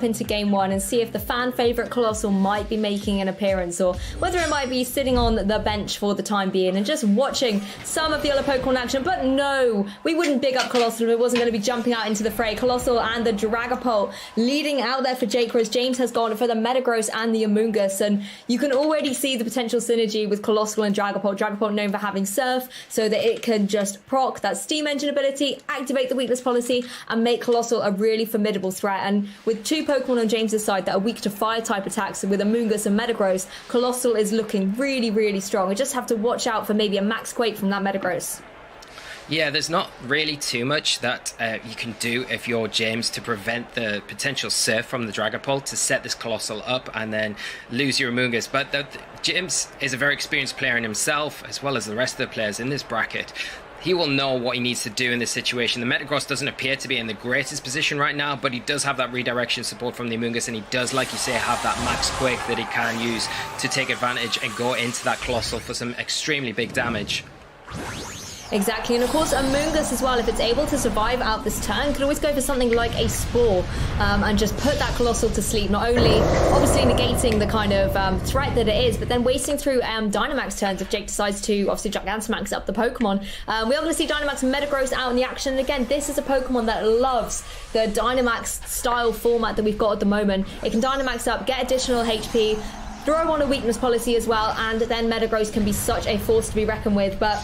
jump into game one and see if the fan favorite Colossal might be making an appearance, or whether it might be sitting on the bench for the time being and just watching some of the other Pokemon action. But no, we wouldn't big up Colossal if it wasn't going to be jumping out into the fray. Colossal and the Dragapult leading out there for Jake, whereas James has gone for the Metagross and the Amoonguss, and you can already see the potential synergy with Colossal and Dragapult. Dragapult known for having Surf, so that it can just proc that Steam Engine ability, activate the weakness policy, and make Colossal a really formidable threat. And with two Pokemon on James's side that are weak to fire type attacks with Amoonguss and Metagross, Colossal is looking really, really strong. We just have to watch out for maybe a Max Quake from that Metagross. Yeah, there's not really too much that you can do if you're James to prevent the potential Surf from the Dragapult to set this Colossal up and then lose your Amoonguss. But James is a very experienced player in himself, as well as the rest of the players in this bracket. He will know what he needs to do in this situation. The Metagross doesn't appear to be in the greatest position right now, but he does have that redirection support from the Amoonguss, and he does, like you say, have that Max Quake that he can use to take advantage and go into that Colossal for some extremely big damage. Exactly, and of course Amoonguss as well, if it's able to survive out this turn, can always go for something like a Spore and just put that Colossal to sleep, not only obviously negating the kind of threat that it is, but then wasting through Dynamax turns if Jake decides to obviously Gigantamax up the Pokemon. We are going to see Dynamax and Metagross out in the action, and again, this is a Pokemon that loves the Dynamax style format that we've got at the moment. It can Dynamax up, get additional HP, throw on a weakness policy as well, and then Metagross can be such a force to be reckoned with. But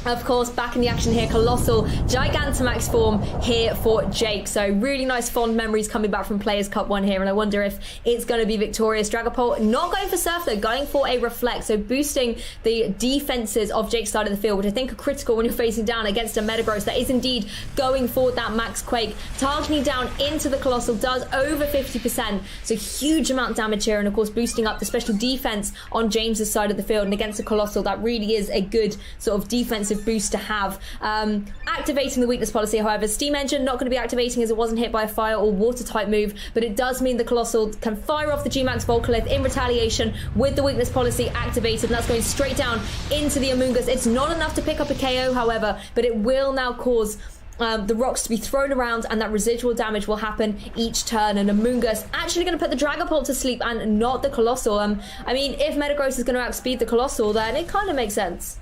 of course, back in the action here, Colossal Gigantamax form here for Jake. So really nice fond memories coming back from Players Cup 1 here, and I wonder if it's going to be victorious. Dragapult not going for Surf though, going for a Reflect, so boosting the defenses of Jake's side of the field, which I think are critical when you're facing down against a Metagross that is indeed going for that Max Quake. Targeting down into the Colossal does over 50%, so huge amount of damage here, and of course boosting up the special defense on James's side of the field, and against a Colossal that really is a good sort of defensive boost to have. Activating the weakness policy, however, Steam Engine not going to be activating as it wasn't hit by a fire or water type move, but it does mean the Colossal can fire off the G-Max Volcalith in retaliation with the weakness policy activated, and that's going straight down into the Amoonguss. It's not enough to pick up a KO, however, but it will now cause the rocks to be thrown around, and that residual damage will happen each turn, and Amoonguss actually going to put the Dragapult to sleep and not the Colossal. I mean, if Metagross is going to outspeed the Colossal, then it kind of makes sense.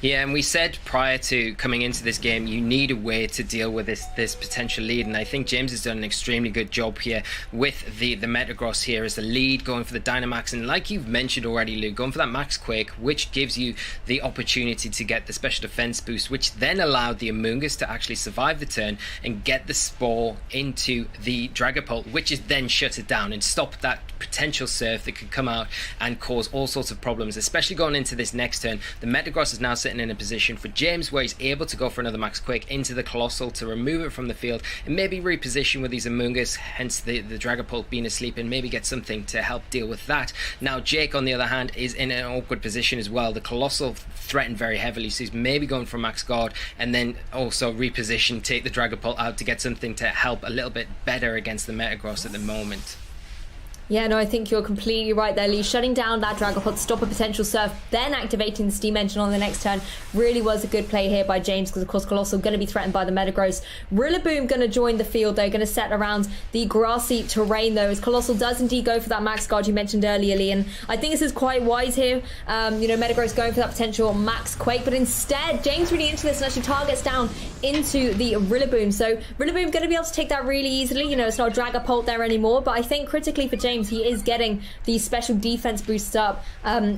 Yeah, and we said prior to coming into this game, you need a way to deal with this potential lead, and I think James has done an extremely good job here with the Metagross here as the lead, going for the Dynamax, and like you've mentioned already, Luke, going for that Max Quake, which gives you the opportunity to get the special defense boost, which then allowed the Amoonguss to actually survive the turn and get the Spore into the Dragapult, which is then shut it down and stop that potential Surf that could come out and cause all sorts of problems, especially going into this next turn. The Metagross is now sitting in a position for James where he's able to go for another Max Quake into the Colossal to remove it from the field and maybe reposition with these Amoonguss, hence the Dragapult being asleep, and maybe get something to help deal with that. Now Jake, on the other hand, is in an awkward position as well. The Colossal threatened very heavily, so he's maybe going for Max Guard and then also reposition, take the Dragapult out to get something to help a little bit better against the Metagross at the moment. Yeah, no, I think you're completely right there, Lee. Shutting down that Dragapult to stop a potential Surf, then activating the Steam Engine on the next turn really was a good play here by James, because of course Colossal going to be threatened by the Metagross. Rillaboom going to join the field though, going to set around the grassy terrain though, as Colossal does indeed go for that Max Guard you mentioned earlier, Lee, and I think this is quite wise here. Metagross going for that potential Max Quake, but instead James really into this and actually targets down into the Rillaboom. So Rillaboom going to be able to take that really easily. It's not a Dragapult there anymore, but I think critically for James, he is getting these special defense boosts up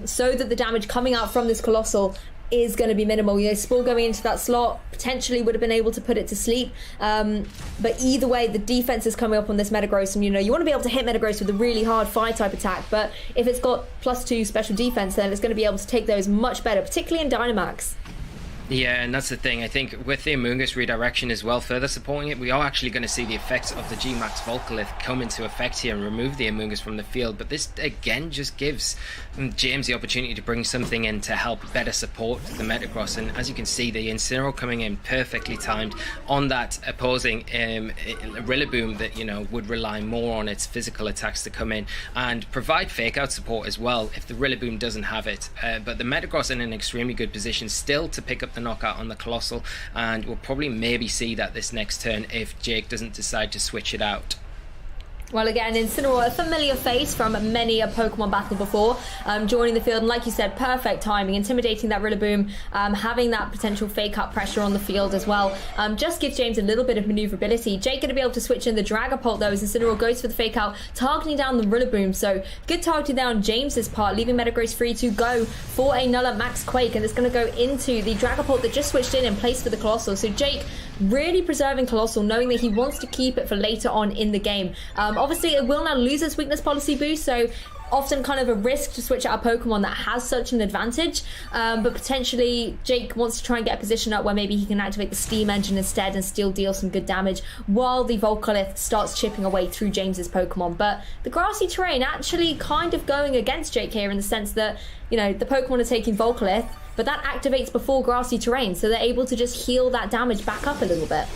so that the damage coming out from this Colossal is going to be minimal. Spore going into that slot potentially would have been able to put it to sleep, but either way the defense is coming up on this Metagross, and you want to be able to hit Metagross with a really hard fire type attack, but if it's got +2 special defense, then it's going to be able to take those much better, particularly in Dynamax. Yeah, and that's the thing. I think with the Amoonguss redirection as well, further supporting it, we are actually going to see the effects of the G-Max Volcalith come into effect here and remove the Amoonguss from the field. But this, again, just gives James the opportunity to bring something in to help better support the Metagross. And as you can see, the Incineroar coming in perfectly timed on that opposing Rillaboom that, would rely more on its physical attacks to come in and provide fake-out support as well if the Rillaboom doesn't have it. But the Metagross in an extremely good position still to pick up the knockout on the Colossal, and we'll probably maybe see that this next turn if Jake doesn't decide to switch it out. Well, again, Incineroar, a familiar face from many a Pokemon battle before, joining the field. And like you said, perfect timing, intimidating that Rillaboom, having that potential fake up pressure on the field as well. Just gives James a little bit of maneuverability. Jake going to be able to switch in the Dragapult, though, as Incineroar goes for the fake out, targeting down the Rillaboom. So good targeting there on James's part, leaving Metagross free to go for another Max Quake. And it's going to go into the Dragapult that just switched in place for the Colossal. So Jake really preserving Colossal, knowing that he wants to keep it for later on in the game. Obviously, it will now lose its weakness policy boost, so often kind of a risk to switch out a Pokemon that has such an advantage, but potentially Jake wants to try and get a position up where maybe he can activate the Steam Engine instead and still deal some good damage while the Volcalith starts chipping away through James's Pokemon. But the grassy terrain actually kind of going against Jake here in the sense that, you know, the Pokemon are taking Volcalith, but that activates before grassy terrain, so they're able to just heal that damage back up a little bit.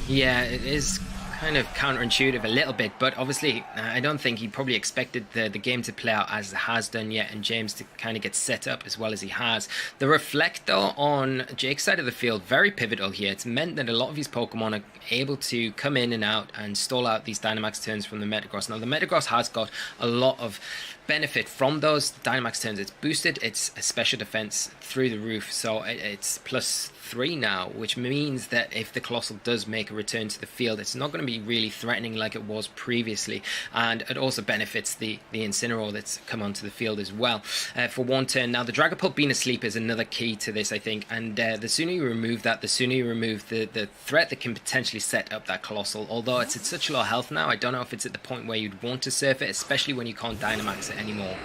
Yeah, it is kind of counterintuitive a little bit, but obviously I don't think he probably expected the game to play out as it has done yet, and James to kind of get set up as well as he has. The Reflect, though, on Jake's side of the field, very pivotal here. It's meant that a lot of his Pokemon are able to come in and out and stall out these Dynamax turns from the Metagross. Now, the Metagross has got a lot of benefit from those Dynamax turns. It's boosted its special defense through the roof, so it's +3 now, which means that if the Colossal does make a return to the field, it's not going to be really threatening like it was previously, and it also benefits the Incineroar that's come onto the field as well for one turn. Now, the Dragapult being asleep is another key to this, I think, and the sooner you remove that, the sooner you remove the threat that can potentially set up that Colossal. Although it's at such low health now, I don't know if it's at the point where you'd want to surf it, especially when you can't Dynamax it anymore.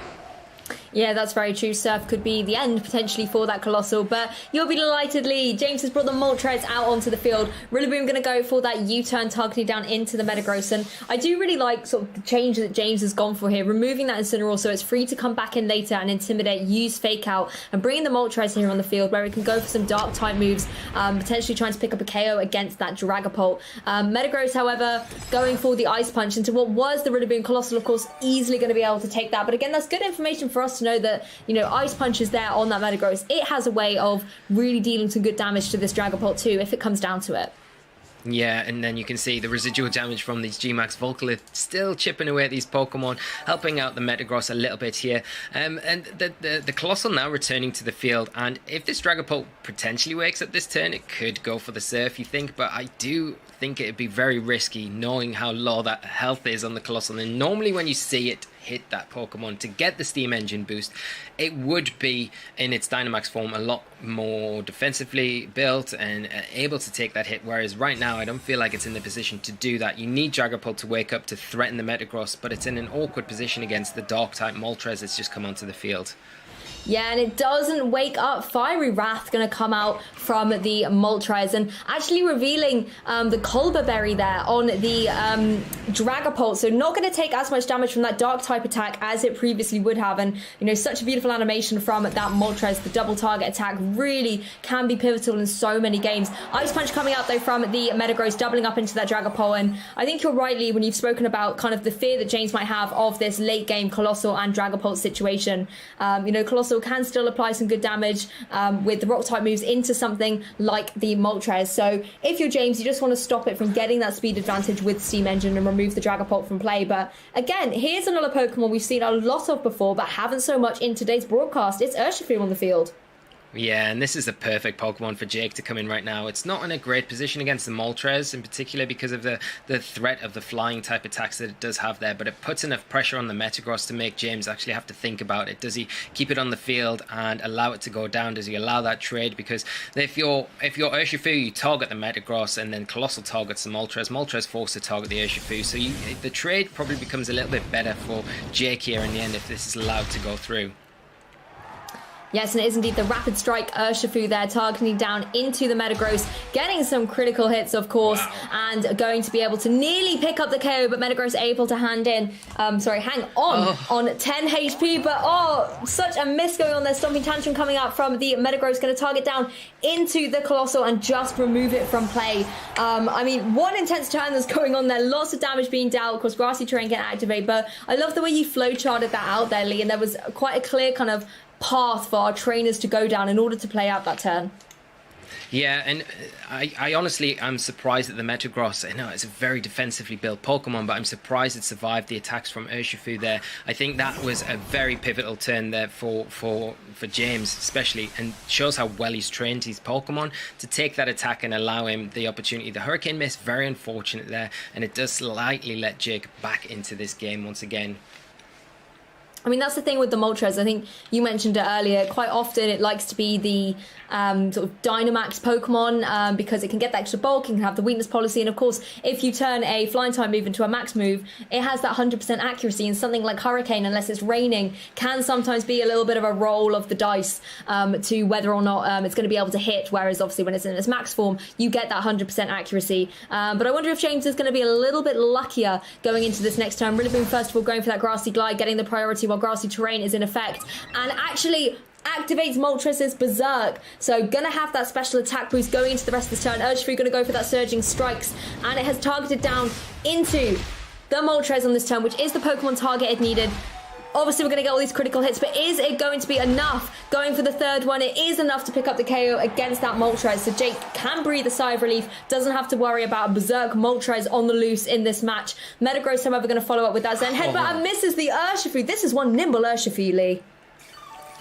Yeah, that's very true. Surf could be the end potentially for that Colossal, but you'll be delightedly. James has brought the Moltres out onto the field. Rillaboom going to go for that U-turn, targeting down into the Metagross, and I do really like sort of the change that James has gone for here, removing that Incineroar so it's free to come back in later and intimidate, use Fake Out, and bringing the Moltres here on the field where it can go for some dark type moves, potentially trying to pick up a KO against that Dragapult. Metagross, however, going for the Ice Punch into what was the Rillaboom. Colossal, of course, easily going to be able to take that, but again, that's good information for us to know that, you know, Ice Punch is there on that Metagross. It has a way of really dealing some good damage to this Dragapult too, if it comes down to it. Yeah, and then you can see the residual damage from these G-Max Volcalith still chipping away at these Pokemon, helping out the Metagross a little bit here. And the Colossal now returning to the field, and if this Dragapult potentially wakes up this turn, it could go for the Surf, you think, but I do think it'd be very risky knowing how low that health is on the Colossal. And normally when you see it hit that Pokemon to get the Steam Engine boost, it would be in its Dynamax form a lot more defensively built and able to take that hit, whereas right now I don't feel like it's in the position to do that. You need Dragapult to wake up to threaten the Metagross, but it's in an awkward position against the Dark type Moltres that's just come onto the field. Yeah, and it doesn't wake up. Fiery Wrath going to come out from the Moltres and actually revealing the Culber Berry there on the Dragapult. So not going to take as much damage from that Dark type attack as it previously would have. And, you know, such a beautiful animation from that Moltres. The double target attack really can be pivotal in so many games. Ice Punch coming out, though, from the Metagross, doubling up into that Dragapult. And I think you're right, Lee, when you've spoken about kind of the fear that James might have of this late game Colossal and Dragapult situation. You know, Colossal can still apply some good damage with the rock type moves into something like the Moltres. So if you're James, you just want to stop it from getting that speed advantage with Steam Engine and remove the Dragapult from play. But again, here's another Pokemon we've seen a lot of before but haven't so much in today's broadcast. It's Urshifu on the field. Yeah, and this is the perfect Pokemon for Jake to come in right now. It's not in a great position against the Moltres, in particular because of the threat of the flying type attacks that it does have there, but it puts enough pressure on the Metagross to make James actually have to think about it. Does he keep it on the field and allow it to go down? Does he allow that trade? Because if you're Urshifu, you target the Metagross, and then Colossal targets the Moltres. Moltres forced to target the Urshifu, so the trade probably becomes a little bit better for Jake here in the end if this is allowed to go through. Yes, and it is indeed the Rapid Strike Urshifu there, targeting down into the Metagross, getting some critical hits, of course, and going to be able to nearly pick up the KO, but Metagross able to hang on 10 HP, but such a miss going on there. Stomping Tantrum coming out from the Metagross, going to target down into the Colossal and just remove it from play. I mean, one intense turn that's going on there, lots of damage being dealt, of course, Grassy Terrain can activate, but I love the way you flowcharted that out there, Lee, and there was quite a clear kind of path for our trainers to go down in order to play out that turn. Yeah, and I honestly, I'm surprised at the Metagross. I know it's a very defensively built Pokemon, but I'm surprised it survived the attacks from Urshifu there. I think that was a very pivotal turn there for James, especially, and shows how well he's trained his Pokemon to take that attack and allow him the opportunity. The Hurricane Miss, very unfortunate there, and it does slightly let Jake back into this game once again. I mean, that's the thing with the Moltres. I think you mentioned it earlier. Quite often it likes to be the sort of Dynamax Pokemon because it can get the extra bulk, it can have the weakness policy. And of course, if you turn a flying type move into a max move, it has that 100% accuracy. And something like Hurricane, unless it's raining, can sometimes be a little bit of a roll of the dice to whether or not it's going to be able to hit. Whereas obviously when it's in its max form, you get that 100% accuracy. But I wonder if James is going to be a little bit luckier going into this next turn. Rillaboom, first of all, going for that Grassy Glide, getting the priority while Grassy Terrain is in effect, and actually activates Moltres' Berserk. So gonna have that special attack boost going into the rest of this turn. Urshifu gonna go for that Surging Strikes, and it has targeted down into the Moltres on this turn, which is the Pokemon target it needed. Obviously, we're going to get all these critical hits, but is it going to be enough? Going for the third one, it is enough to pick up the KO against that Moltres. So Jake can breathe a sigh of relief, doesn't have to worry about a Berserk Moltres on the loose in this match. Metagross, however, going to follow up with that Zen Headbutt and misses the Urshifu. This is one nimble Urshifu, Lee.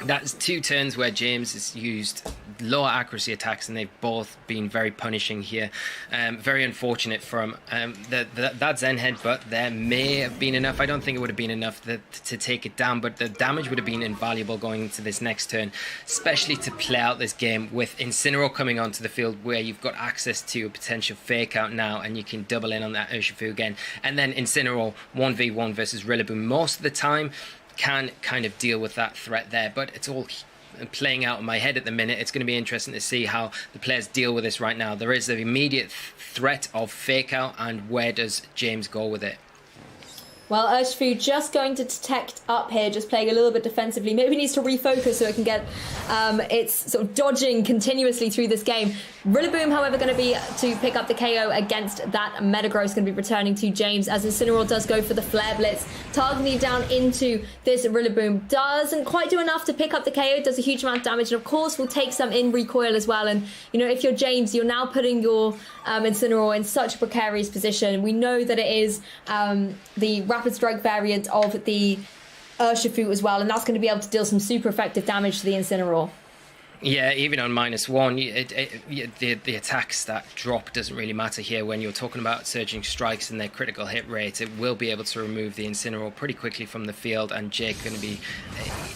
That's two turns where James has used lower accuracy attacks, and they've both been very punishing here. Very unfortunate from that Zen Headbutt there may have been enough. I don't think it would have been enough to take it down, but the damage would have been invaluable going into this next turn, especially to play out this game with Incineroar coming onto the field where you've got access to a potential fake out now, and you can double in on that Urshifu again. And then Incineroar 1v1 versus Rillaboom most of the time can kind of deal with that threat there, but it's all playing out in my head at the minute. It's going to be interesting to see how the players deal with this right now. There is the immediate threat of fake out, and where does James go with it? Well, Urshifu just going to detect up here, just playing a little bit defensively. Maybe needs to refocus so it can get its sort of dodging continuously through this game. Rillaboom, however, going to be to pick up the KO against that Metagross, going to be returning to James as Incineroar does go for the Flare Blitz, targeting down into this Rillaboom. Doesn't quite do enough to pick up the KO, does a huge amount of damage, and of course will take some in recoil as well. And, you know, if you're James, you're now putting your Incineroar in such a precarious position. We know that it is the Rapid Strike variant of the Urshifu as well, and that's going to be able to deal some super effective damage to the Incineroar. Yeah, even on -1, the attacks that drop doesn't really matter here. When you're talking about Surging Strikes and their critical hit rate, it will be able to remove the Incineroar pretty quickly from the field, and Jake going to be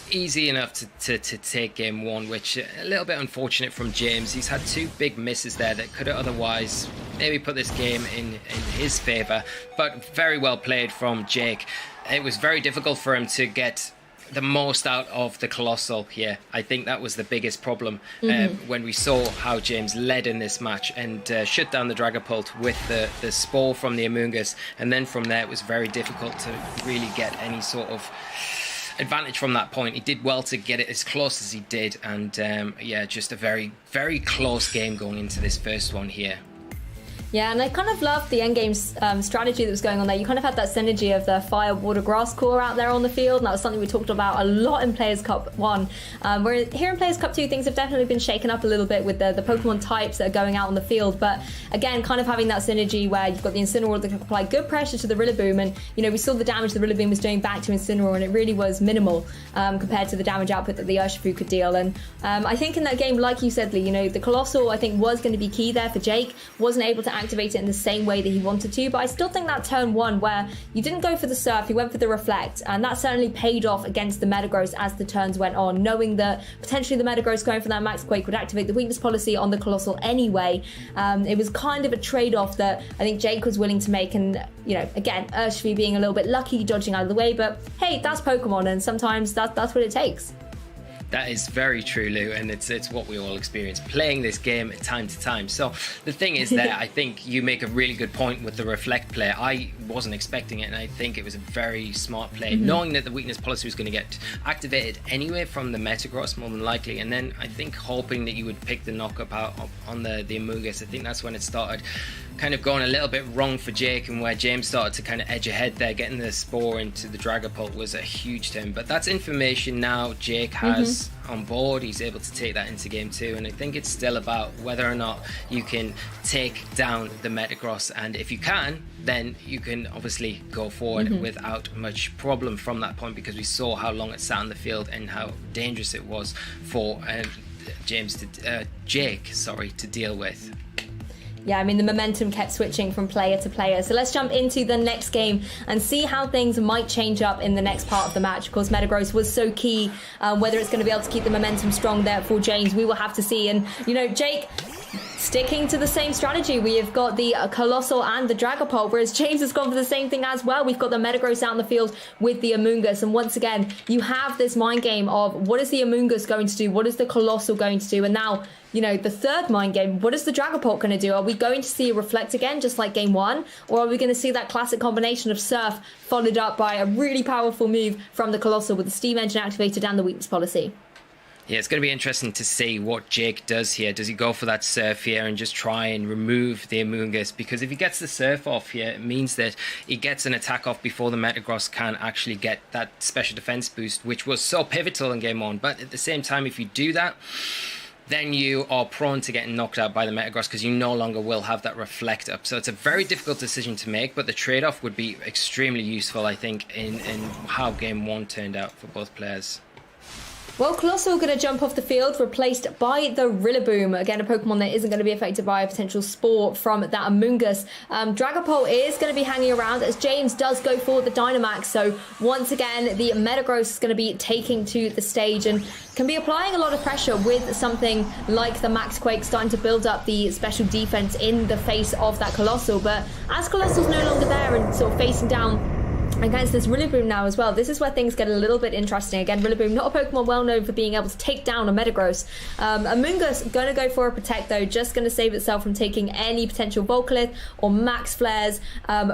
easy enough to take game one, which a little bit unfortunate from James. He's had two big misses there that could have otherwise maybe put this game in his favour, but very well played from Jake. It was very difficult for him to get the most out of the Colossal here. I think that was the biggest problem when we saw how James led in this match and shut down the Dragapult with the Spore from the Amoonguss, and then from there it was very difficult to really get any sort of advantage from that point. He did well to get it as close as he did, and yeah, just a very, very close game going into this first one here. Yeah, and I kind of loved the endgame strategy that was going on there. You kind of had that synergy of the fire, water, grass core out there on the field, and that was something we talked about a lot in Players Cup 1. Where here in Players Cup 2, things have definitely been shaken up a little bit with the Pokemon types that are going out on the field. But again, kind of having that synergy where you've got the Incineroar that can apply good pressure to the Rillaboom, and you know, we saw the damage the Rillaboom was doing back to Incineroar, and it really was minimal compared to the damage output that the Urshifu could deal. And I think in that game, like you said, Lee, you know, the Colossal I think was going to be key there for Jake. Wasn't able to activate it in the same way that he wanted to, but I still think that turn one where you didn't go for the Surf, you went for the Reflect, and that certainly paid off against the Metagross as the turns went on, knowing that potentially the Metagross going for that Max Quake would activate the weakness policy on the Colossal anyway. It was kind of a trade-off that I think Jake was willing to make, and you know, again, Urshifu being a little bit lucky dodging out of the way, but hey, that's Pokemon, and sometimes that's what it takes. That is very true, Lou, and it's what we all experience playing this game time to time. So the thing is that I think you make a really good point with the Reflect play. I wasn't expecting it, and I think it was a very smart play, knowing that the weakness policy was going to get activated anyway from the Metagross, more than likely, and then I think hoping that you would pick the knockup out on the Amoonguss. I think that's when it started kind of going a little bit wrong for Jake, and where James started to kind of edge ahead there, getting the spore into the Dragapult was a huge turn. But that's information now Jake has on board. He's able to take that into game 2, and I think it's still about whether or not you can take down the Metagross, and if you can, then you can obviously go forward without much problem from that point, because we saw how long it sat on the field and how dangerous it was for Jake to deal with. Yeah, I mean, the momentum kept switching from player to player. So let's jump into the next game and see how things might change up in the next part of the match. Of course, Metagross was so key. Whether it's going to be able to keep the momentum strong there for James, we will have to see. And, you know, Jake sticking to the same strategy. We have got the Colossal and the Dragapult, whereas James has gone for the same thing as well. We've got the Metagross out in the field with the Amoonguss. And once again, you have this mind game of what is the Amoonguss going to do? What is the Colossal going to do? And now, you know, the third mind game, what is the Dragapult going to do? Are we going to see a Reflect again, just like game 1? Or are we going to see that classic combination of Surf followed up by a really powerful move from the Colossal with the Steam Engine activated and the Weakness Policy? Yeah, it's going to be interesting to see what Jake does here. Does he go for that Surf here and just try and remove the Amoonguss? Because if he gets the Surf off here, it means that he gets an attack off before the Metagross can actually get that special defense boost, which was so pivotal in game 1. But at the same time, if you do that, then you are prone to getting knocked out by the Metagross, because you no longer will have that Reflect up. So it's a very difficult decision to make, but the trade-off would be extremely useful, I think, in how game 1 turned out for both players. Well, Colossal going to jump off the field, replaced by the Rillaboom. Again, a Pokemon that isn't going to be affected by a potential Spore from that Amoonguss. Dragapult is going to be hanging around as James does go for the Dynamax. So once again, the Metagross is going to be taking to the stage and can be applying a lot of pressure with something like the Max Quake, starting to build up the special defense in the face of that Colossal. But as Colossal's no longer there and sort of facing down against this Rillaboom now as well, this is where things get a little bit interesting. Again, Rillaboom, not a Pokemon well known for being able to take down a Metagross. Amoonguss going to go for a Protect though, just going to save itself from taking any potential Volcalith or Max Flares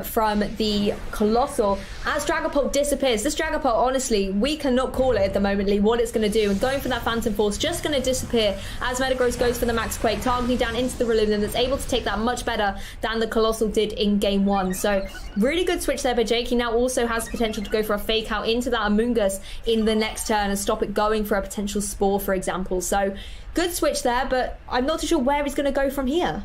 from the Colossal. As Dragapult disappears, this Dragapult, honestly, we cannot call it at the moment what it's going to do. And going for that Phantom Force, just going to disappear as Metagross goes for the Max Quake, targeting down into the Rillaboom that's able to take that much better than the Colossal did in game 1. So really good switch there by Jake. He now also has the potential to go for a Fake Out into that Amoonguss in the next turn and stop it going for a potential Spore, for example. So good switch there, but I'm not too sure where he's going to go from here.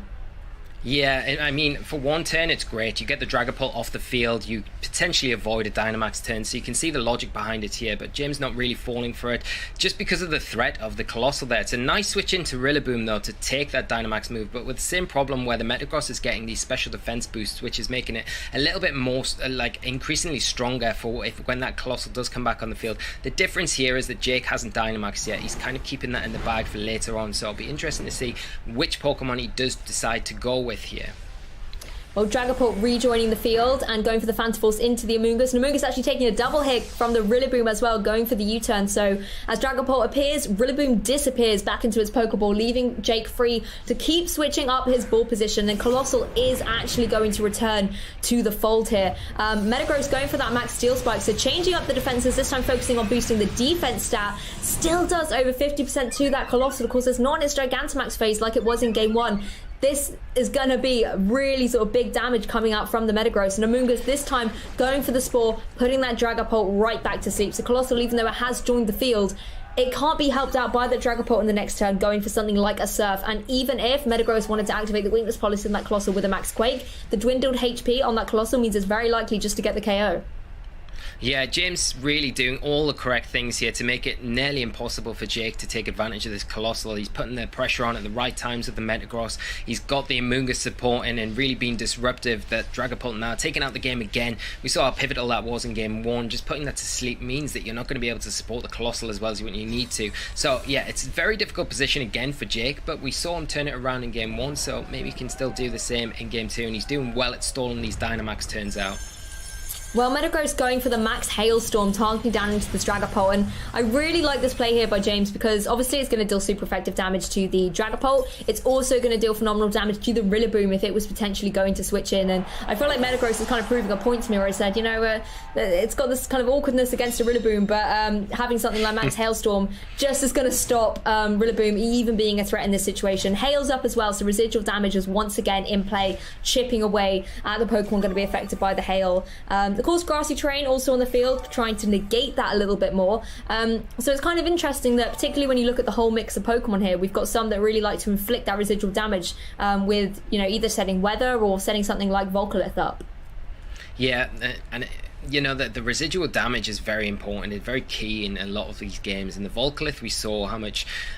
Yeah, I mean, for one turn, it's great. You get the Dragapult off the field. You potentially avoid a Dynamax turn, so you can see the logic behind it here. But James not really falling for it just because of the threat of the Colossal there. It's a nice switch into Rillaboom, though, to take that Dynamax move, but with the same problem where the Metagross is getting these special defense boosts, which is making it a little bit more, increasingly stronger for when that Colossal does come back on the field. The difference here is that Jake hasn't Dynamaxed yet. He's kind of keeping that in the bag for later on, so it'll be interesting to see which Pokemon he does decide to go with here. Well, Dragapult rejoining the field and going for the Phantom Force into the Amoonguss. And Amoonguss actually taking a double hit from the Rillaboom as well, going for the U-turn. So as Dragapult appears, Rillaboom disappears back into its Pokeball, leaving Jake free to keep switching up his ball position. And Colossal is actually going to return to the fold here. Metagross going for that Max Steel Spike, so changing up the defenses, this time focusing on boosting the defense stat. Still does over 50% to that Colossal. Of course, it's not in its Gigantamax phase like it was in game 1. This is going to be really sort of big damage coming out from the Metagross. And Amoonguss this time going for the Spore, putting that Dragapult right back to sleep. So Colossal, even though it has joined the field, it can't be helped out by the Dragapult in the next turn, going for something like a Surf. And even if Metagross wanted to activate the Weakness Policy on that Colossal with a Max Quake, the dwindled HP on that Colossal means it's very likely just to get the KO. Yeah, James really doing all the correct things here to make it nearly impossible for Jake to take advantage of this Colossal. He's putting the pressure on at the right times with the Metagross. He's got the Amoonguss supporting and really being disruptive. That Dragapult now taking out the game again. We saw how pivotal that was in game 1. Just putting that to sleep means that you're not going to be able to support the Colossal as well as you need to. So yeah, it's a very difficult position again for Jake, but we saw him turn it around in game 1, so maybe he can still do the same in game 2, and he's doing well at stalling these Dynamax turns out. Well, Metagross going for the max Hailstorm, targeting down into this Dragapult, and I really like this play here by James because obviously it's going to deal super effective damage to the Dragapult. It's also going to deal phenomenal damage to the Rillaboom if it was potentially going to switch in, and I feel like Metagross is kind of proving a point to me where I said, you know, it's got this kind of awkwardness against a Rillaboom, but having something like max Hailstorm just is going to stop Rillaboom even being a threat in this situation. Hail's up as well, so residual damage is once again in play, chipping away at the Pokemon going to be affected by the Hail. Of course, grassy terrain also on the field, trying to negate that a little bit more. So it's kind of interesting that, particularly when you look at the whole mix of Pokemon here, we've got some that really like to inflict that residual damage with, you know, either setting Weather or setting something like Volcalith up. Yeah, and you know that the residual damage is very important. It's very key in a lot of these games. In the Volcalith, we saw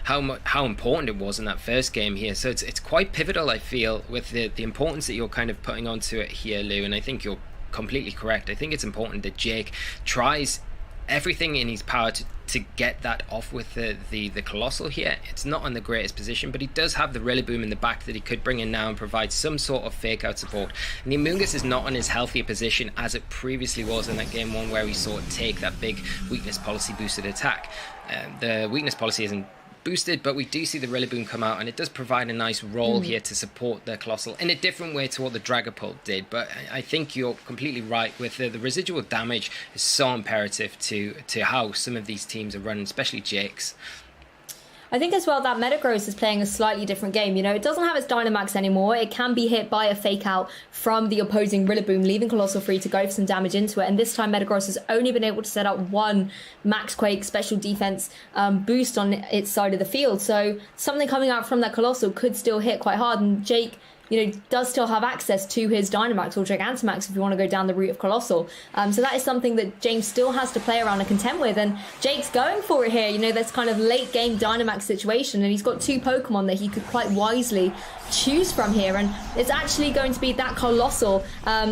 how important it was in that first game here. So it's quite pivotal, I feel, with the importance that you're kind of putting onto it here, Lou. And I think you're completely correct. I think it's important that Jake tries everything in his power to get that off with the Colossal here. It's not in the greatest position, but he does have the Rillaboom in the back that he could bring in now and provide some sort of fake out support. And the Amoonguss is not in as healthy a position as it previously was in that game 1 where we saw it take that big weakness policy boosted attack. The weakness policy isn't boosted, but we do see the Rillaboom come out, and it does provide a nice role here to support the Colossal in a different way to what the Dragapult did. But I think you're completely right with the residual damage is so imperative to how some of these teams are running, especially Jake's. I think as well that Metagross is playing a slightly different game. You know, it doesn't have its Dynamax anymore. It can be hit by a fake out from the opposing Rillaboom, leaving Colossal free to go for some damage into it. And this time Metagross has only been able to set up one Max Quake special defense boost on its side of the field. So something coming out from that Colossal could still hit quite hard. And Jake, you know, does still have access to his Dynamax or Gigantamax if you want to go down the route of Colossal. So that is something that James still has to play around and contend with. And Jake's going for it here. You know, this kind of late game Dynamax situation. And he's got 2 Pokemon that he could quite wisely choose from here. And it's actually going to be that Colossal.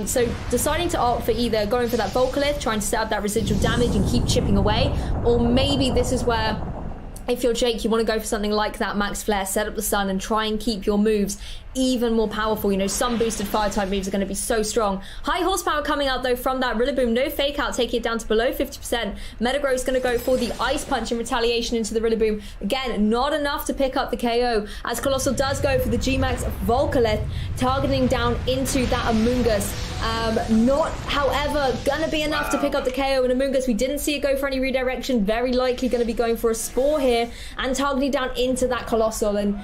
So deciding to opt for either going for that Volcalith, trying to set up that residual damage and keep chipping away. Or maybe this is where, if you're Jake, you want to go for something like that Max Flare, set up the Sun and try and keep your moves even more powerful. You know, some boosted fire type moves are going to be so strong. High horsepower coming out though from that Rillaboom. No fake out, taking it down to below 50%. Metagross is going to go for the Ice Punch in retaliation into the Rillaboom. Again, not enough to pick up the KO, as Colossal does go for the G-Max Volcalith, targeting down into that Amoonguss. Not, however, going to be enough to pick up the KO in Amoonguss. We didn't see it go for any redirection. Very likely going to be going for a Spore here and targeting down into that Colossal. And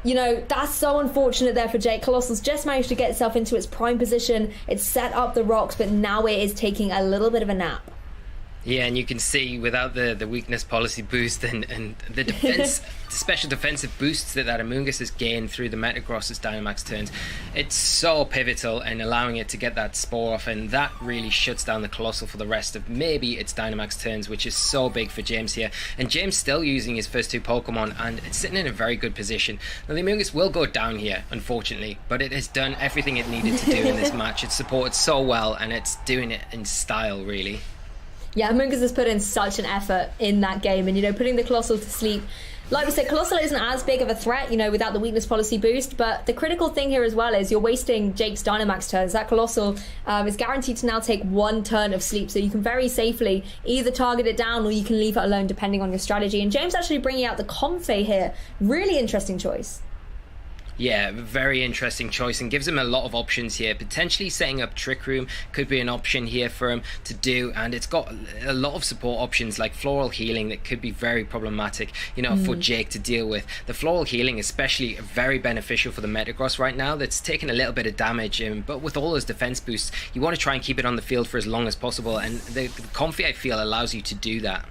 you know, that's so unfortunate there for Jake. Colossal's just managed to get itself into its prime position. It's set up the rocks, but now it is taking a little bit of a nap. Yeah, and you can see without the weakness policy boost and the defense, the special defensive boosts that Amoonguss has gained through the Metagross's Dynamax turns, it's so pivotal in allowing it to get that Spore off, and that really shuts down the Colossal for the rest of maybe its Dynamax turns, which is so big for James here. And James still using his first 2 Pokemon, and it's sitting in a very good position. Now the Amoonguss will go down here, unfortunately, but it has done everything it needed to do in this match. It's supported so well, and it's doing it in style, really. Yeah, Amoonguss has put in such an effort in that game, and you know, putting the Colossal to sleep. Like we said, Colossal isn't as big of a threat, you know, without the weakness policy boost, but the critical thing here as well is you're wasting Jake's Dynamax turns. That Colossal is guaranteed to now take 1 turn of sleep, so you can very safely either target it down or you can leave it alone depending on your strategy. And James actually bringing out the Comfey here. Really interesting choice. Yeah, very interesting choice, and gives him a lot of options here. Potentially setting up Trick Room could be an option here for him to do, and it's got a lot of support options like Floral Healing that could be very problematic, you know, for Jake to deal with. The Floral Healing especially very beneficial for the Metagross right now, that's taking a little bit of damage, but with all those defense boosts, you want to try and keep it on the field for as long as possible, and the Comfey, I feel, allows you to do that.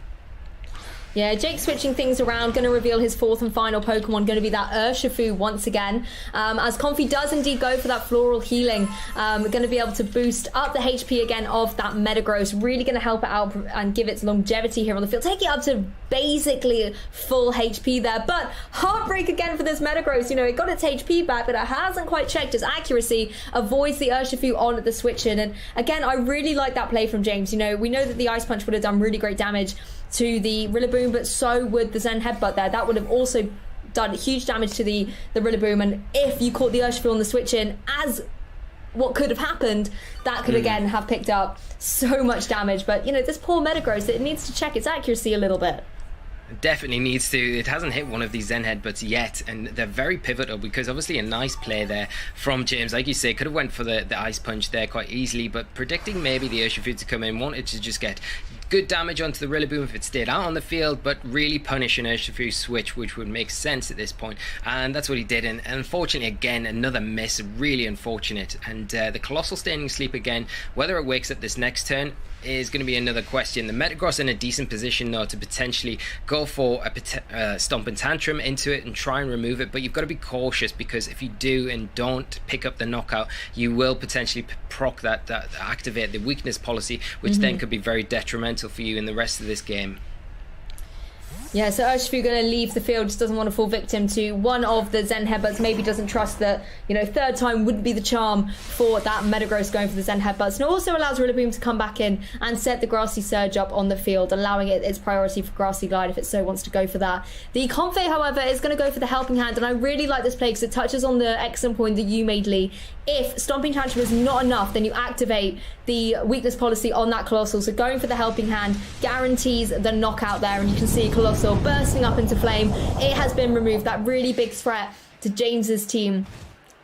Yeah, Jake switching things around, going to reveal his 4th and final Pokemon, going to be that Urshifu once again. As Comfey does indeed go for that Floral Healing, going to be able to boost up the HP again of that Metagross, really going to help it out and give its longevity here on the field. Take it up to basically full HP there, but heartbreak again for this Metagross. You know, it got its HP back, but it hasn't quite checked its accuracy, avoids the Urshifu on the switch in. And again, I really like that play from James. You know, we know that the Ice Punch would have done really great damage to the Rillaboom, but so would the Zen Headbutt there. That would have also done huge damage to the Rillaboom, and if you caught the Urshifu on the switch in, as what could have happened, that could again have picked up so much damage. But, this poor Metagross, it needs to check its accuracy a little bit. Definitely needs to. It hasn't hit one of these Zen headbutts yet, and they're very pivotal because obviously a nice play there from James. Like you say, could have went for the ice punch there quite easily, but predicting maybe the Urshifu to come in, wanted to just get good damage onto the Rillaboom if it stayed out on the field, but really punish an Urshifu switch, which would make sense at this point, and that's what he did. And unfortunately, again, another miss, really unfortunate. And the Colossal staying asleep again, whether it wakes up this next turn is going to be another question. The Metagross in a decent position though to potentially go for a Stomp and Tantrum into it and try and remove it, but you've got to be cautious, because if you do and don't pick up the knockout, you will potentially proc that activate the weakness policy, which then could be very detrimental for you in the rest of this game. Yeah, so Urshifu going to leave the field, just doesn't want to fall victim to one of the Zen Headbutts, maybe doesn't trust that, third time wouldn't be the charm for that Metagross going for the Zen Headbutts. And it also allows Rillaboom to come back in and set the Grassy Surge up on the field, allowing it its priority for Grassy Glide if it so wants to go for that. The Comfey, however, is going to go for the Helping Hand, and I really like this play because it touches on the excellent point that you made, Lee. If Stomping Tantrum is not enough, then you activate the weakness policy on that Colossal. So going for the Helping Hand guarantees the knockout there, and you can see Colossal bursting up into flame. It has been removed. That really big threat to James's team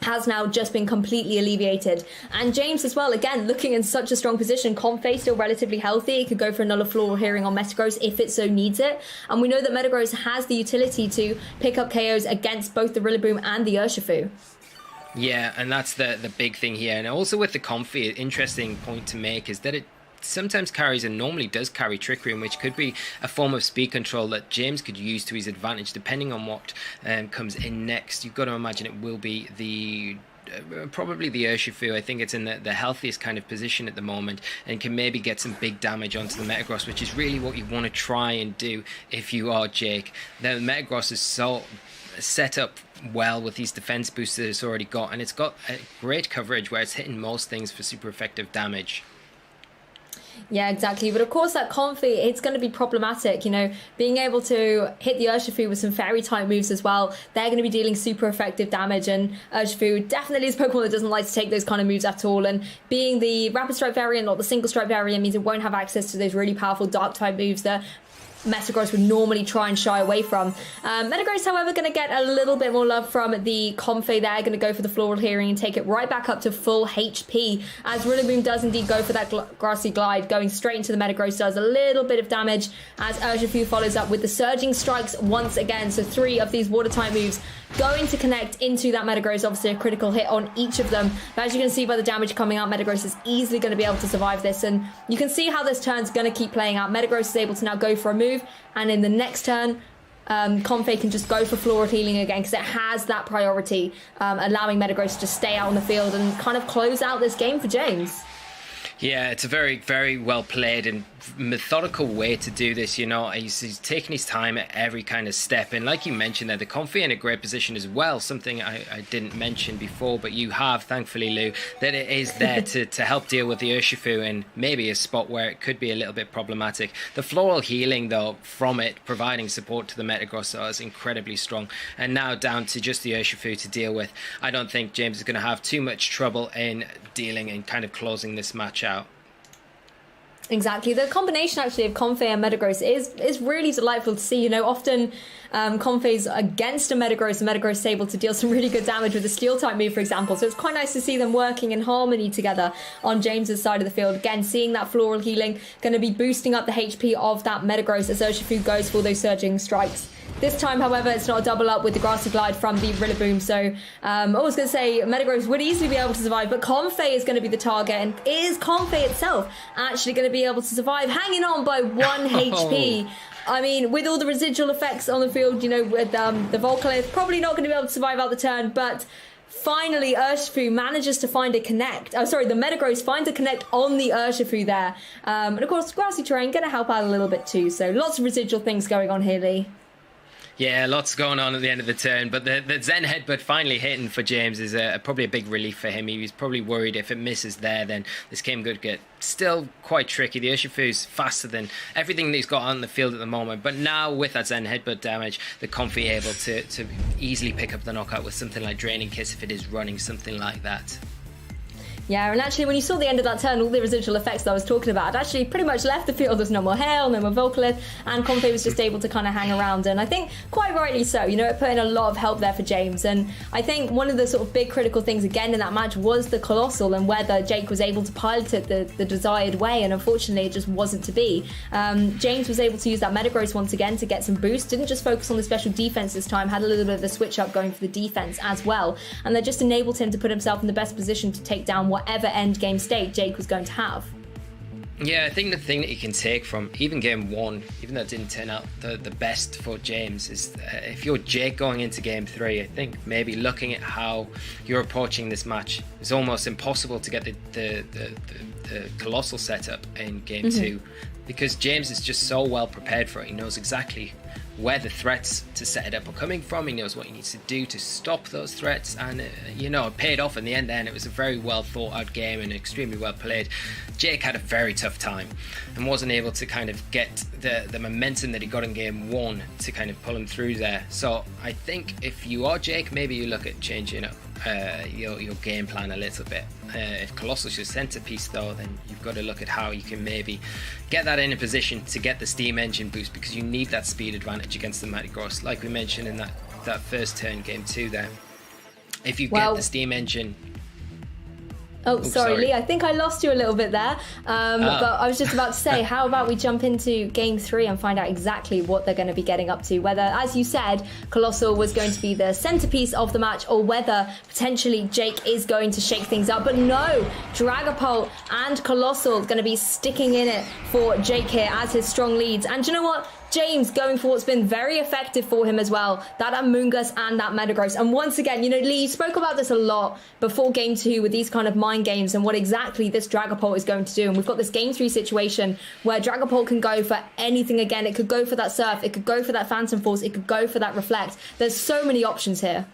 has now just been completely alleviated. And James as well, again, looking in such a strong position. Comfey still relatively healthy. It could go for another Floral Hearing on Metagross if it so needs it. And we know that Metagross has the utility to pick up KOs against both the Rillaboom and the Urshifu. Yeah, and that's the big thing here. And also with the Comfey, an interesting point to make is that it sometimes carries, and normally does carry, Trick Room, which could be a form of speed control that James could use to his advantage depending on what comes in next. You've got to imagine it will be the probably the Urshifu. I think it's in the healthiest kind of position at the moment and can maybe get some big damage onto the Metagross, which is really what you want to try and do if you are Jake. Now the Metagross is so set up well with these defense boosters it's already got, and it's got a great coverage where it's hitting most things for super effective damage. Yeah, exactly. But of course, that Comfey, it's going to be problematic. Being able to hit the Urshifu with some fairy type moves as well, they're going to be dealing super effective damage. And Urshifu definitely is a Pokemon that doesn't like to take those kind of moves at all. And being the Rapid Strike variant or the Single Strike variant means it won't have access to those really powerful Dark type moves that Metagross would normally try and shy away from. Metagross, however, going to get a little bit more love from the Comfey there, going to go for the Floral Hearing and take it right back up to full HP, as Rillaboom does indeed go for that Grassy Glide, going straight into the Metagross, does a little bit of damage, as Urshifu follows up with the Surging Strikes once again. So 3 of these Water type moves going to connect into that Metagross, obviously a critical hit on each of them. But as you can see by the damage coming out, Metagross is easily going to be able to survive this, and you can see how this turn's going to keep playing out. Metagross is able to now go for a move, and in the next turn, Comfey can just go for Floral Healing again because it has that priority, allowing Metagross to stay out on the field and kind of close out this game for James. Yeah, it's a very, very well played and methodical way to do this. He's taking his time at every kind of step, and like you mentioned there, the Comfey in a great position as well, something I didn't mention before, but you have, thankfully, Lou, that it is there to help deal with the Urshifu in maybe a spot where it could be a little bit problematic. The Floral Healing though from it providing support to the Metagross is incredibly strong, and now down to just the Urshifu to deal with. I don't think James is going to have too much trouble in dealing and kind of closing this match out. Exactly. The combination actually of Comfey and Metagross is really delightful to see. Often Comfey's against a Metagross, and Metagross is able to deal some really good damage with the Steel type move, for example. So it's quite nice to see them working in harmony together on James's side of the field. Again, seeing that Floral Healing going to be boosting up the HP of that Metagross as Urshifu goes for those Surging Strikes. This time, however, it's not a double up with the Grassy Glide from the Rillaboom. So I was going to say Metagross would easily be able to survive, but Comfey is going to be the target. And is Comfey itself actually going to be able to survive, hanging on by 1 HP? I mean, with all the residual effects on the field, with the Volcalith, probably not going to be able to survive out the turn, but finally Urshifu manages to find a connect. The Metagross finds a connect on the Urshifu there. And of course, Grassy Terrain going to help out a little bit too. So lots of residual things going on here, Lee. Yeah, lots going on at the end of the turn, but the Zen Headbutt finally hitting for James is probably a big relief for him. He was probably worried if it misses there, then this game could get still quite tricky. The Urshifu's faster than everything that he's got on the field at the moment, but now with that Zen Headbutt damage, the Comfey able to easily pick up the knockout with something like Draining Kiss if it is running something like that. Yeah, and actually when you saw the end of that turn, all the residual effects that I was talking about had actually pretty much left the field. There's no more Hail, no more Volcalith, and Comfey was just able to kind of hang around, and I think quite rightly so. You know, it put in a lot of help there for James, and I think one of the sort of big critical things again in that match was the Colossal and whether Jake was able to pilot it the desired way, and unfortunately it just wasn't to be. James was able to use that Metagross once again to get some boost, didn't just focus on the special defense this time, had a little bit of a switch up going for the defense as well, and that just enabled him to put himself in the best position to take down whatever end game state Jake was going to have. Yeah, I think the thing that you can take from even game 1, even though it didn't turn out the best for James, is if you're Jake going into game 3, I think maybe looking at how you're approaching this match, it's almost impossible to get the Colossal setup in game 2, because James is just so well prepared for it. He knows exactly where the threats to set it up are coming from. He knows what he needs to do to stop those threats, and you know, it paid off in the end. It was a very well thought out game and extremely well played. Jake had a very tough time and wasn't able to kind of get the momentum that he got in game 1 to kind of pull him through there. So I think if you are Jake, maybe you look at changing up your game plan a little bit. If Colossal's your centerpiece though, then you've got to look at how you can maybe get that in a position to get the steam engine boost, because you need that speed advantage against the Metagross, like we mentioned in that first turn, game 2 there. If you get the steam engine... Oh, sorry, Lee, I think I lost you a little bit there. But I was just about to say, how about we jump into game 3 and find out exactly what they're going to be getting up to? Whether, as you said, Colossal was going to be the centerpiece of the match, or whether potentially Jake is going to shake things up. But no, Dragapult and Colossal going to be sticking in it for Jake here as his strong leads. And do you know what? James going for what's been very effective for him as well, that Amoonguss and that Metagross. And once again, you know, Lee, you spoke about this a lot before game 2 with these kind of mind games and what exactly this Dragapult is going to do. And we've got this game 3 situation where Dragapult can go for anything again. It could go for that Surf, it could go for that Phantom Force, it could go for that Reflect. There's so many options here.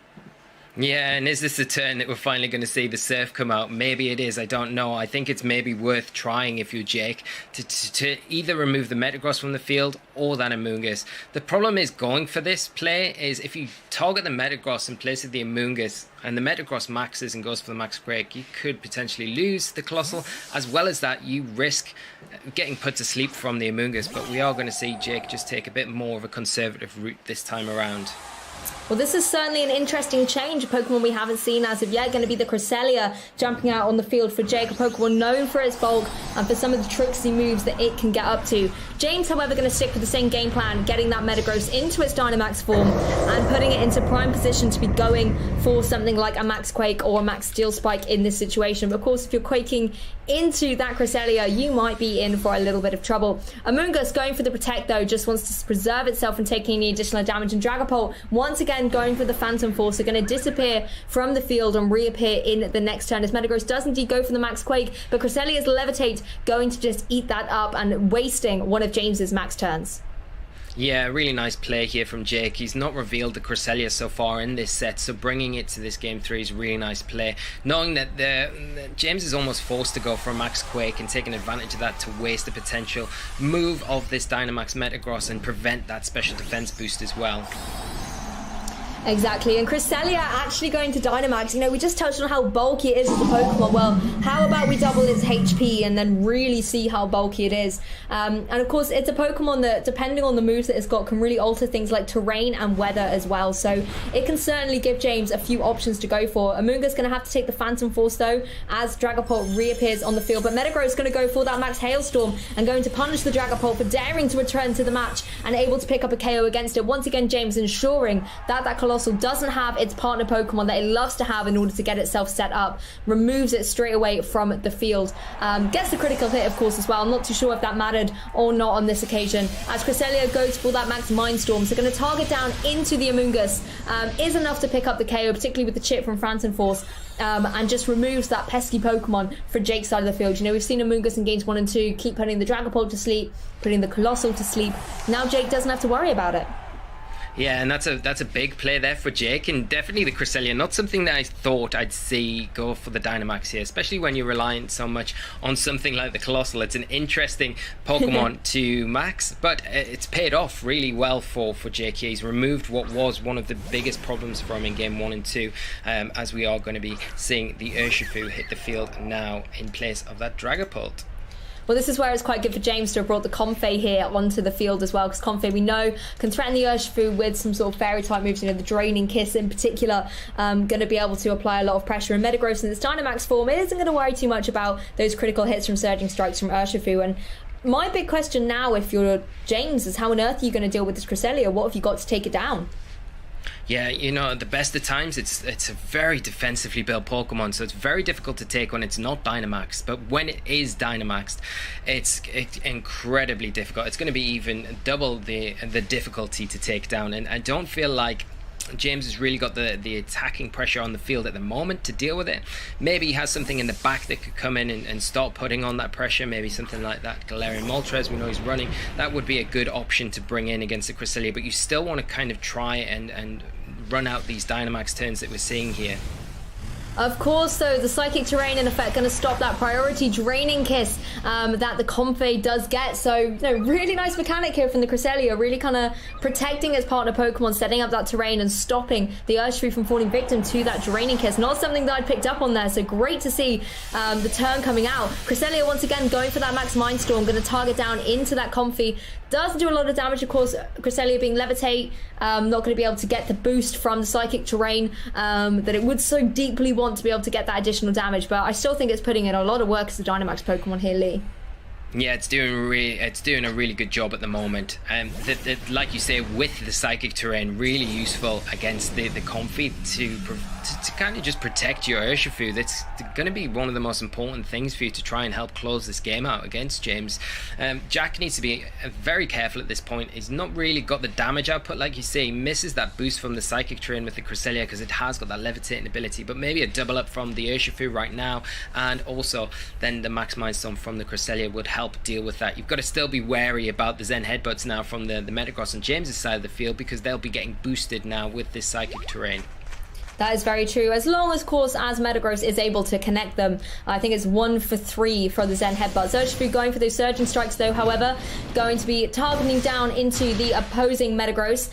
Yeah, and is this the turn that we're finally going to see the Surf come out? Maybe it is, I don't know. I think it's maybe worth trying if you're Jake to either remove the Metagross from the field or that Amoonguss. The problem is going for this play is if you target the Metagross in place of the Amoonguss and the Metagross maxes and goes for the Max Quake, you could potentially lose the Colossal. As well as that, you risk getting put to sleep from the Amoonguss, but we are going to see Jake just take a bit more of a conservative route this time around. Well, this is certainly an interesting change, a Pokemon we haven't seen as of yet. Going to be the Cresselia jumping out on the field for Jake, a Pokemon known for its bulk and for some of the tricksy moves that it can get up to. James, however, going to stick with the same game plan, getting that Metagross into its Dynamax form and putting it into prime position to be going for something like a Max Quake or a Max Steel Spike in this situation. But of course, if you're quaking into that Cresselia, you might be in for a little bit of trouble. Amoonguss going for the Protect, though, just wants to preserve itself from taking any additional damage, and Dragapult, once again, going for the Phantom Force, are going to disappear from the field and reappear in the next turn as Metagross does indeed go for the Max Quake, but Cresselia's Levitate going to just eat that up and wasting one of James's max turns. Yeah, really nice play here from Jake. He's not revealed the Cresselia so far in this set, so bringing it to this game 3 is a really nice play. Knowing that James is almost forced to go for a Max Quake and taking advantage of that to waste the potential move of this Dynamax Metagross and prevent that special defense boost as well. Exactly, and Cresselia actually going to Dynamax. You know, we just touched on how bulky it is as a Pokemon. Well, how about we double its HP and then really see how bulky it is? And of course, it's a Pokemon that, depending on the moves that it's got, can really alter things like terrain and weather as well. So it can certainly give James a few options to go for. Amoonguss going to have to take the Phantom Force, though, as Dragapult reappears on the field. But Metagross is going to go for that Max Hailstorm and going to punish the Dragapult for daring to return to the match and able to pick up a KO against it. Once again, James ensuring that Colossal doesn't have its partner Pokemon that it loves to have in order to get itself set up, removes it straight away from the field. Gets the critical hit, of course, as well. I'm not too sure if that mattered or not on this occasion, as Cresselia goes for that Max Mindstorm. So going to target down into the Amoonguss, is enough to pick up the KO, particularly with the chip from Phantom Force, and just removes that pesky Pokemon for Jake's side of the field. You know, we've seen Amoonguss in games 1 and 2 keep putting the Dragapult to sleep, putting the Colossal to sleep. Now Jake doesn't have to worry about it. Yeah, and that's a big play there for Jake, and definitely the Cresselia, not something that I thought I'd see go for the Dynamax here, especially when you're relying so much on something like the Colossal. It's an interesting Pokemon to max, but it's paid off really well for Jake here. He's removed what was one of the biggest problems for him in Game 1 and 2, as we are going to be seeing the Urshifu hit the field now in place of that Dragapult. Well, this is where it's quite good for James to have brought the Comfey here onto the field as well, because Comfey, we know, can threaten the Urshifu with some sort of fairy-type moves. You know, the Draining Kiss in particular, going to be able to apply a lot of pressure. And Metagross in its Dynamax form isn't going to worry too much about those critical hits from Surging Strikes from Urshifu. And my big question now, if you're James, is how on earth are you going to deal with this Cresselia? What have you got to take it down? Yeah, you know, at the best of times, it's a very defensively built Pokemon, so it's very difficult to take when it's not Dynamaxed. But when it is Dynamaxed, it's incredibly difficult. It's going to be even double the difficulty to take down, and I don't feel like James has really got the attacking pressure on the field at the moment to deal with it. Maybe he has something in the back that could come in and start putting on that pressure. Maybe something like that Galarian Moltres, we know he's running. That would be a good option to bring in against the Cresselia, but you still want to kind of try and run out these Dynamax turns that we're seeing here. Of course, though, the Psychic Terrain in effect going to stop that priority Draining Kiss that the Comfey does get. So, you know, really nice mechanic here from the Cresselia, really kind of protecting its partner Pokemon, setting up that terrain and stopping the Urshifu from falling victim to that Draining Kiss. Not something that I'd picked up on there, so great to see the turn coming out. Cresselia once again going for that Max Mind Storm, going to target down into that Comfey. Does do a lot of damage, of course. Cresselia being Levitate, not going to be able to get the boost from the Psychic Terrain that it would so deeply want to be able to get that additional damage, but I still think it's putting in a lot of work as a Dynamax Pokemon here, Lee. Yeah, it's doing a really good job at the moment. Like you say, with the Psychic Terrain, really useful against the Comfey to kind of just protect your Urshifu. That's going to be one of the most important things for you to try and help close this game out against James. Jack needs to be very careful at this point. He's not really got the damage output, like you say. He misses that boost from the Psychic Terrain with the Cresselia because it has got that levitating ability, but maybe a double up from the Urshifu right now, and also then the Max Mind Storm from the Cresselia would help deal with that. You've got to still be wary about the Zen Headbutts now from the Metagross and James's side of the field, because they'll be getting boosted now with this Psychic Terrain. That is very true. As long as, of course, as Metagross is able to connect them. I think it's 1 for 3 for the Zen Headbutts. Urshifu going for those Surging Strikes, though, however, going to be targeting down into the opposing Metagross.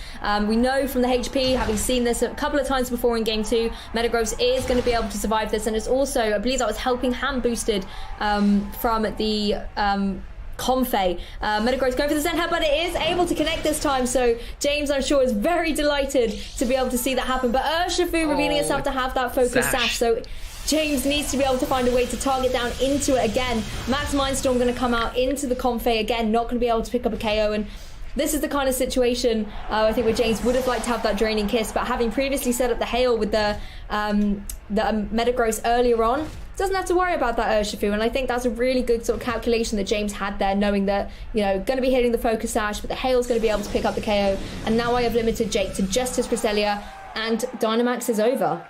We know from the HP, having seen this a couple of times before in Game 2, Metagross is going to be able to survive this, and it's also, I believe that was helping hand boosted from the Comfey. Metagross going for the Zen Head, but it is able to connect this time, so James, I'm sure, is very delighted to be able to see that happen. But Urshifu revealing itself to have that focus sash, so James needs to be able to find a way to target down into it again. Max Mind Storm going to come out into the Comfey again, not going to be able to pick up a KO, and this is the kind of situation I think where James would have liked to have that Draining Kiss, but having previously set up the Hail with the Metagross earlier on, doesn't have to worry about that Urshifu, and I think that's a really good sort of calculation that James had there, knowing that, you know, going to be hitting the Focus Sash, but the Hail's going to be able to pick up the KO, and now I have limited Jake to just his Cresselia, and Dynamax is over.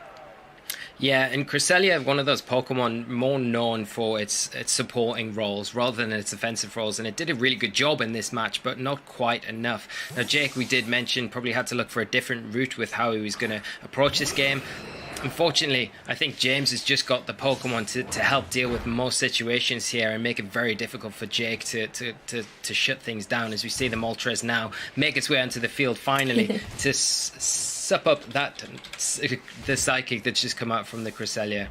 Yeah, and Cresselia, one of those Pokemon more known for its supporting roles rather than its offensive roles, and it did a really good job in this match, but not quite enough. Now, Jake, we did mention, probably had to look for a different route with how he was going to approach this game. Unfortunately, I think James has just got the Pokemon to help deal with most situations here and make it very difficult for Jake to shut things down, as we see the Moltres now make its way onto the field finally to sup up the Psychic that's just come out from the Cresselia.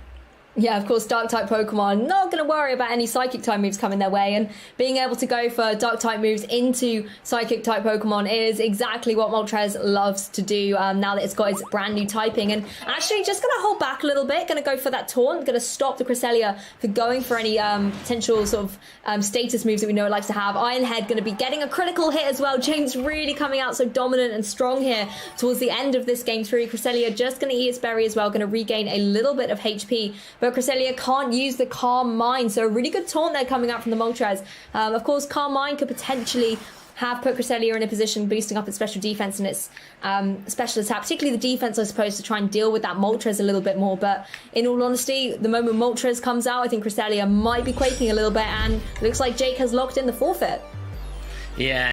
Yeah, of course, Dark-type Pokemon not going to worry about any Psychic-type moves coming their way, and being able to go for Dark-type moves into Psychic-type Pokemon is exactly what Moltres loves to do now that it's got its brand new typing. And actually just going to hold back a little bit, going to go for that Taunt, going to stop the Cresselia for going for any potential sort of status moves that we know it likes to have. Iron Head going to be getting a critical hit as well. James really coming out so dominant and strong here towards the end of this Game 3. Cresselia just going to eat its berry as well, going to regain a little bit of HP. But Cresselia can't use the Calm Mind, so a really good taunt there coming out from the Moltres. Of course, Calm Mind could potentially have put Cresselia in a position boosting up its special defense and its special attack, particularly the defense, I suppose, to try and deal with that Moltres a little bit more. But in all honesty, the moment Moltres comes out, I think Cresselia might be quaking a little bit, and looks like Jake has locked in the forfeit. Yeah.